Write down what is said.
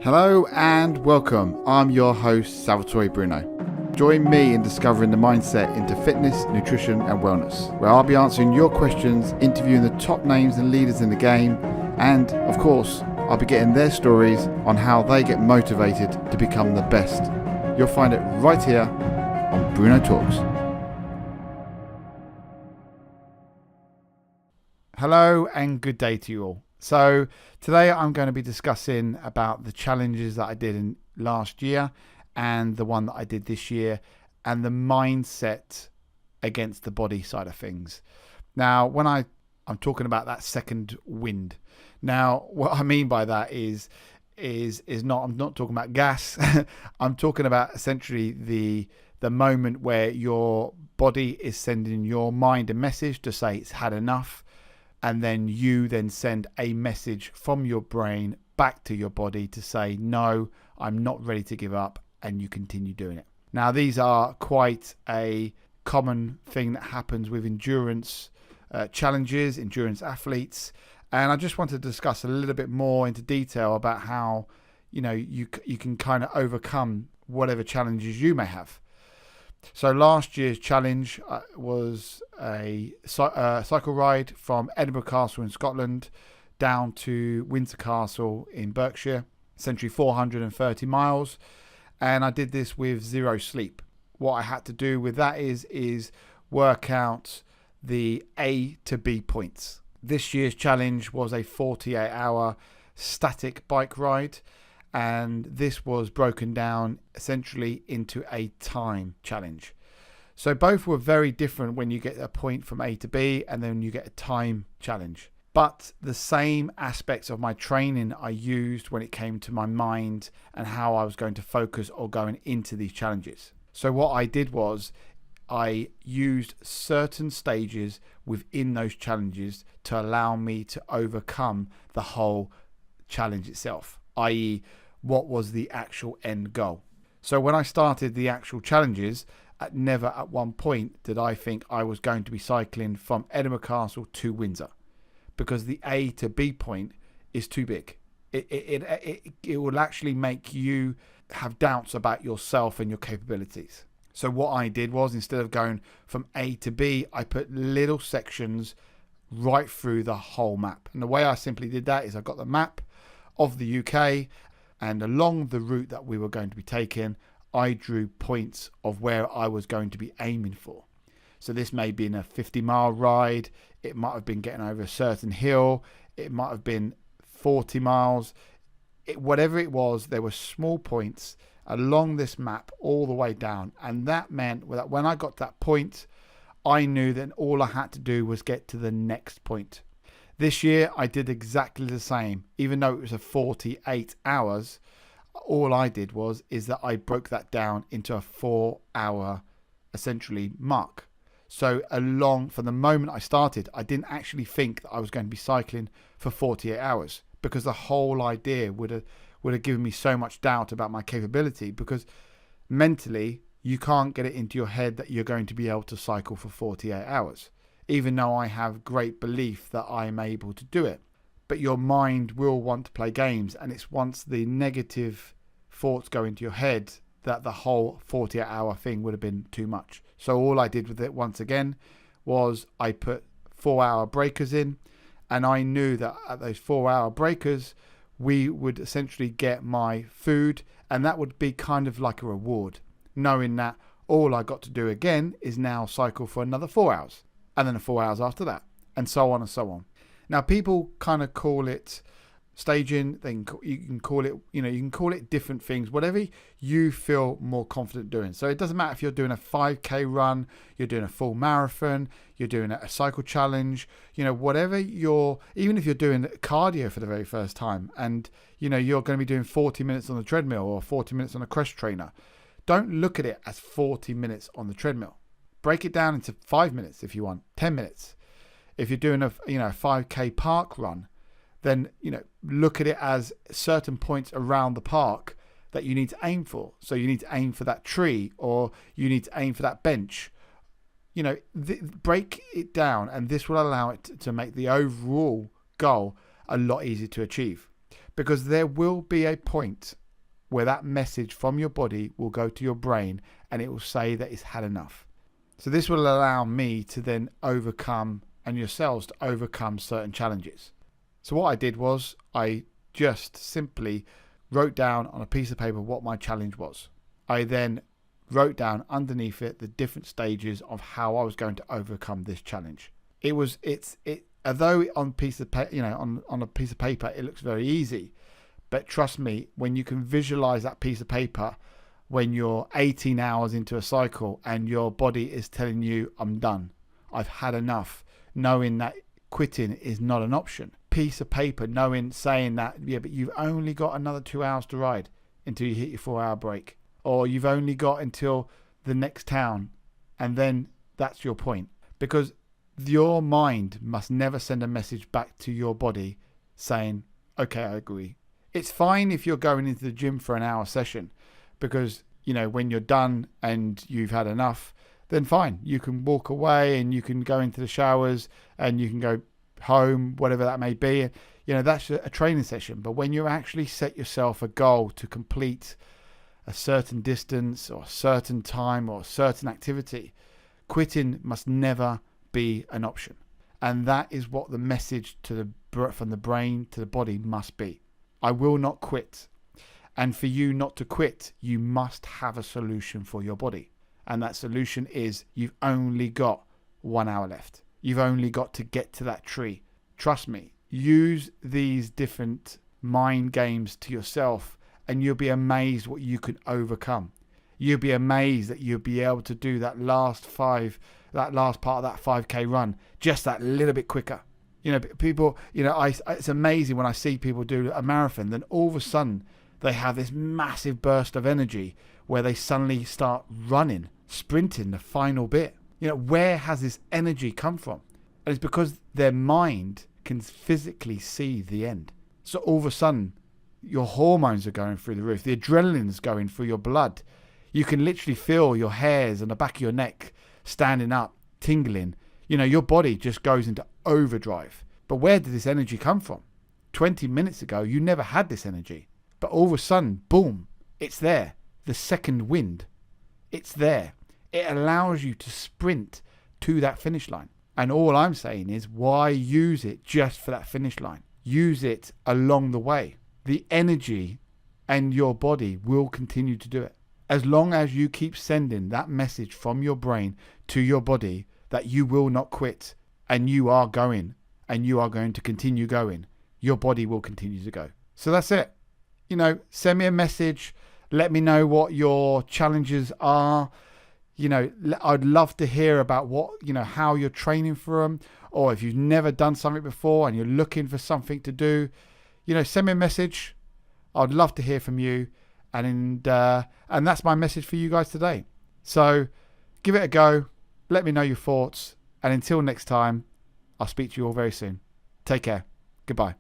Hello and welcome. I'm your host, Salvatore Bruno. Join me in discovering the mindset into fitness, nutrition and wellness, where I'll be answering your questions, interviewing the top names and leaders in the game, and of course, I'll be getting their stories on how they get motivated to become the best. You'll find it right here on Bruno Talks. Hello and good day to you all. So today I'm going to be discussing about the challenges that I did in last year and the one that I did this year and the mindset against the body side of things. Now, when I'm talking about that second wind. Now, what I mean by that is not, I'm not talking about gas. I'm talking about essentially the moment where your body is sending your mind a message to say it's had enough. And then you then send a message from your brain back to your body to say, no, I'm not ready to give up, and you continue doing it. Now, these are quite a common thing that happens with endurance challenges, endurance athletes. And I just want to discuss a little bit more into detail about how, you can kind of overcome whatever challenges you may have. So last year's challenge was a cycle ride from Edinburgh Castle in Scotland down to Windsor Castle in Berkshire, essentially 430 miles. And I did this with zero sleep. What I had to do with that is work out the A to B points. This year's challenge was a 48-hour static bike ride. And this was broken down essentially into a time challenge. So both were very different when you get a point from A to B and then you get a time challenge. But the same aspects of my training I used when it came to my mind and how I was going to focus or going into these challenges. So what I did was I used certain stages within those challenges to allow me to overcome the whole challenge itself, i.e., what was the actual end goal. So when I started the actual challenges, never at one point did I think I was going to be cycling from Edinburgh Castle to Windsor, because the A to B point is too big. It will actually make you have doubts about yourself and your capabilities. So what I did was, instead of going from A to B, I put little sections right through the whole map. And the way I simply did that is I got the map of the UK, and along the route that we were going to be taking, I drew points of where I was going to be aiming for. So this may be in a 50-mile ride. It might have been getting over a certain hill. It might have been 40 miles. Whatever it was, there were small points along this map all the way down. And that meant that when I got to that point, I knew that all I had to do was get to the next point. This year, I did exactly the same. Even though it was a 48 hours, all I did is that I broke that down into a 4-hour, essentially, mark. So from the moment I started, I didn't actually think that I was going to be cycling for 48 hours, because the whole idea would have given me so much doubt about my capability, because mentally, you can't get it into your head that you're going to be able to cycle for 48 hours. Even though I have great belief that I'm able to do it. But your mind will want to play games, and it's once the negative thoughts go into your head that the whole 48-hour thing would have been too much. So all I did with it once again was I put 4-hour breakers in, and I knew that at those 4-hour breakers we would essentially get my food, and that would be kind of like a reward, knowing that all I got to do again is now cycle for another 4 hours. And then 4 hours after that, and so on and so on. Now, people kind of call it staging. You can call it different things, whatever you feel more confident doing. So it doesn't matter if you're doing a 5K run, you're doing a full marathon, you're doing a cycle challenge, whatever even if you're doing cardio for the very first time, and you're going to be doing 40 minutes on the treadmill or 40 minutes on a cross trainer. Don't look at it as 40 minutes on the treadmill. Break it down into 5 minutes if you want, 10 minutes. If you're doing a 5K park run, then look at it as certain points around the park that you need to aim for. So you need to aim for that tree, or you need to aim for that bench. Break it down, and this will allow it to make the overall goal a lot easier to achieve. because there will be a point where that message from your body will go to your brain and it will say that it's had enough. So this will allow me to then overcome, and yourselves to overcome, certain challenges. So what I did was I just simply wrote down on a piece of paper what my challenge was. I then wrote down underneath it the different stages of how I was going to overcome this challenge. Although on a piece of paper it looks very easy, but trust me, when you can visualize that piece of paper, when you're 18 hours into a cycle and your body is telling you, I'm done, I've had enough, knowing that quitting is not an option. Piece of paper, saying that, yeah, but you've only got another 2 hours to ride until you hit your 4-hour break, or you've only got until the next town, and then that's your point. Because your mind must never send a message back to your body saying, okay, I agree. It's fine if you're going into the gym for an hour session, because, when you're done and you've had enough, then fine. You can walk away and you can go into the showers and you can go home, whatever that may be. That's a training session. But when you actually set yourself a goal to complete a certain distance or a certain time or a certain activity, quitting must never be an option. And that is what the message from the brain to the body must be. I will not quit. And for you not to quit, you must have a solution for your body. And that solution is, you've only got 1 hour left. You've only got to get to that tree. Trust me, use these different mind games to yourself and you'll be amazed what you can overcome. You'll be amazed that you'll be able to do that last part of that 5K run just that little bit quicker. People, it's amazing when I see people do a marathon, then all of a sudden they have this massive burst of energy where they suddenly start running, sprinting the final bit. Where has this energy come from? And it's because their mind can physically see the end. So all of a sudden, your hormones are going through the roof. The adrenaline's going through your blood. You can literally feel your hairs on the back of your neck standing up, tingling. Your body just goes into overdrive. But where did this energy come from? 20 minutes ago, you never had this energy. But all of a sudden, boom, it's there. The second wind, it's there. It allows you to sprint to that finish line. And all I'm saying is, why use it just for that finish line? Use it along the way. The energy and your body will continue to do it. As long as you keep sending that message from your brain to your body that you will not quit and you are going to continue going, your body will continue to go. So that's it. Send me a message. Let me know what your challenges are. I'd love to hear about how you're training for them, or if you've never done something before and you're looking for something to do, send me a message. I'd love to hear from you. And that's my message for you guys today. So give it a go. Let me know your thoughts. And until next time, I'll speak to you all very soon. Take care. Goodbye.